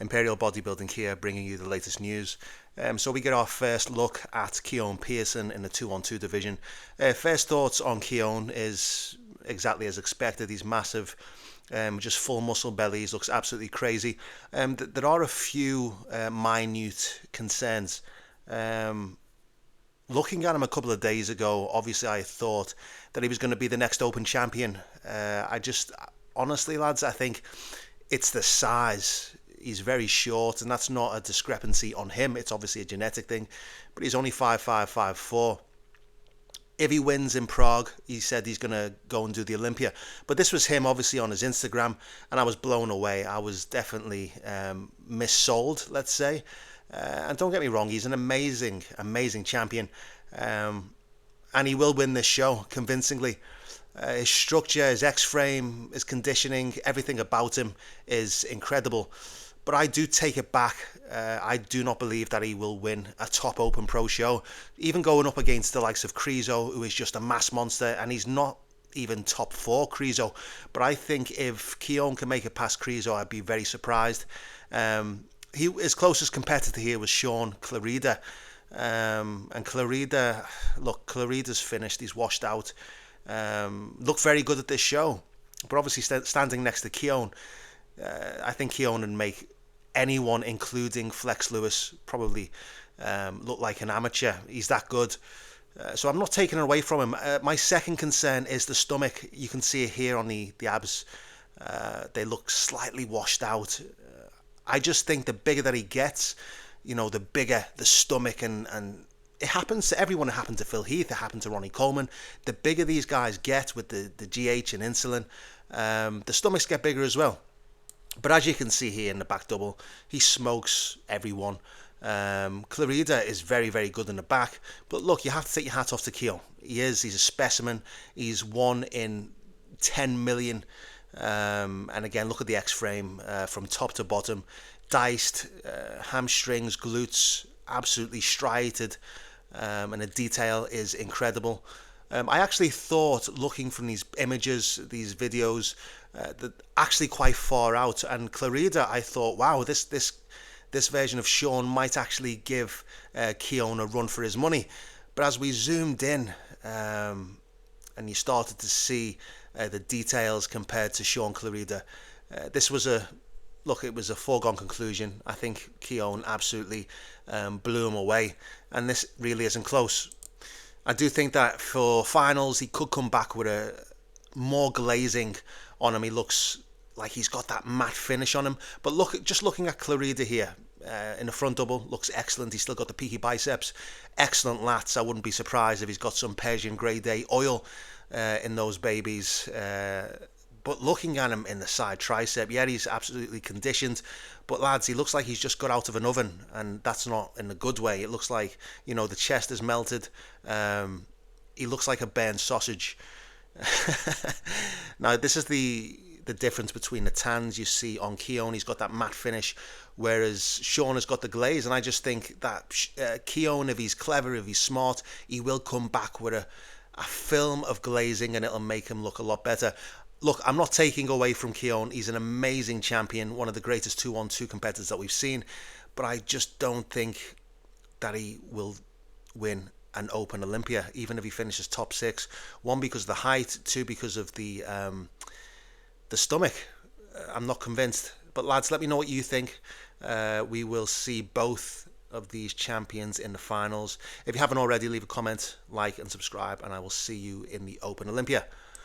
Imperial Bodybuilding here, bringing you the latest news. So we get our first look at Keone Pearson in the 212 division. First thoughts on Keone is exactly as expected. He's massive, just full muscle bellies, looks absolutely crazy. There are a few minute concerns. Looking at him a couple of days ago, obviously I thought that he was going to be the next Open champion. Honestly, lads, I think it's the size. He's very short, and that's not a discrepancy on him. It's obviously a genetic thing, but he's only 5'5", 5'4". If he wins in Prague, he said he's going to go and do the Olympia. But this was him, obviously, on his Instagram, and I was blown away. I was definitely missold, let's say. And don't get me wrong, he's an amazing, amazing champion. And he will win this show convincingly. His structure, his X-frame, his conditioning, everything about him is incredible. But I do take it back. I do not believe that he will win a top Open Pro show. Even going up against the likes of Krizo, who is just a mass monster, and he's not even top 4 Krizo. But I think if Keone can make it past Krizo, I'd be very surprised. His closest competitor here was Sean Clarida. And Clarida's finished. He's washed out. Looked very good at this show. But obviously standing next to Keone, I think Keone would make anyone, including Flex Lewis, probably look like an amateur. He's that good. So I'm not taking it away from him. My second concern is the stomach. You can see it here on the abs. They look slightly washed out. I just think the bigger that he gets, the bigger the stomach, and it happens to everyone. It happened to Phil Heath. It happened to Ronnie Coleman. The bigger these guys get with the GH and insulin, the stomachs get bigger as well. But as you can see here in the back double, he smokes everyone. Clarida is very, very good in the back. But look, you have to take your hat off to Keone. He's a specimen. He's 1 in 10 million. And again, look at the X-frame from top to bottom. Diced, hamstrings, glutes, absolutely striated. And the detail is incredible. I actually thought, looking from these images, these videos, that actually quite far out. And Clarida, I thought, wow, this version of Sean might actually give Keone a run for his money. But as we zoomed in, and you started to see the details compared to Sean Clarida, it was a foregone conclusion. I think Keone absolutely blew him away, and this really isn't close. I do think that for finals, he could come back with a more glazing on him. He looks like he's got that matte finish on him. But just looking at Clarida here, in the front double, looks excellent. He's still got the peaky biceps, excellent lats. I wouldn't be surprised if he's got some Persian Grey Day oil in those babies. But looking at him in the side tricep, yeah, he's absolutely conditioned. But lads, he looks like he's just got out of an oven, and that's not in a good way. It looks like, the chest is melted. He looks like a burnt sausage. Now, this is the difference between the tans you see on Keone. He's got that matte finish, whereas Sean has got the glaze. And I just think that Keone, if he's clever, if he's smart, he will come back with a film of glazing, and it'll make him look a lot better. Look, I'm not taking away from Keone. He's an amazing champion, one of the greatest 2-on-2 competitors that we've seen. But I just don't think that he will win an Open Olympia, even if he finishes top 6. 1, because of the height. 2, because of the stomach. I'm not convinced. But lads, let me know what you think. We will see both of these champions in the finals. If you haven't already, leave a comment, like and subscribe, and I will see you in the Open Olympia.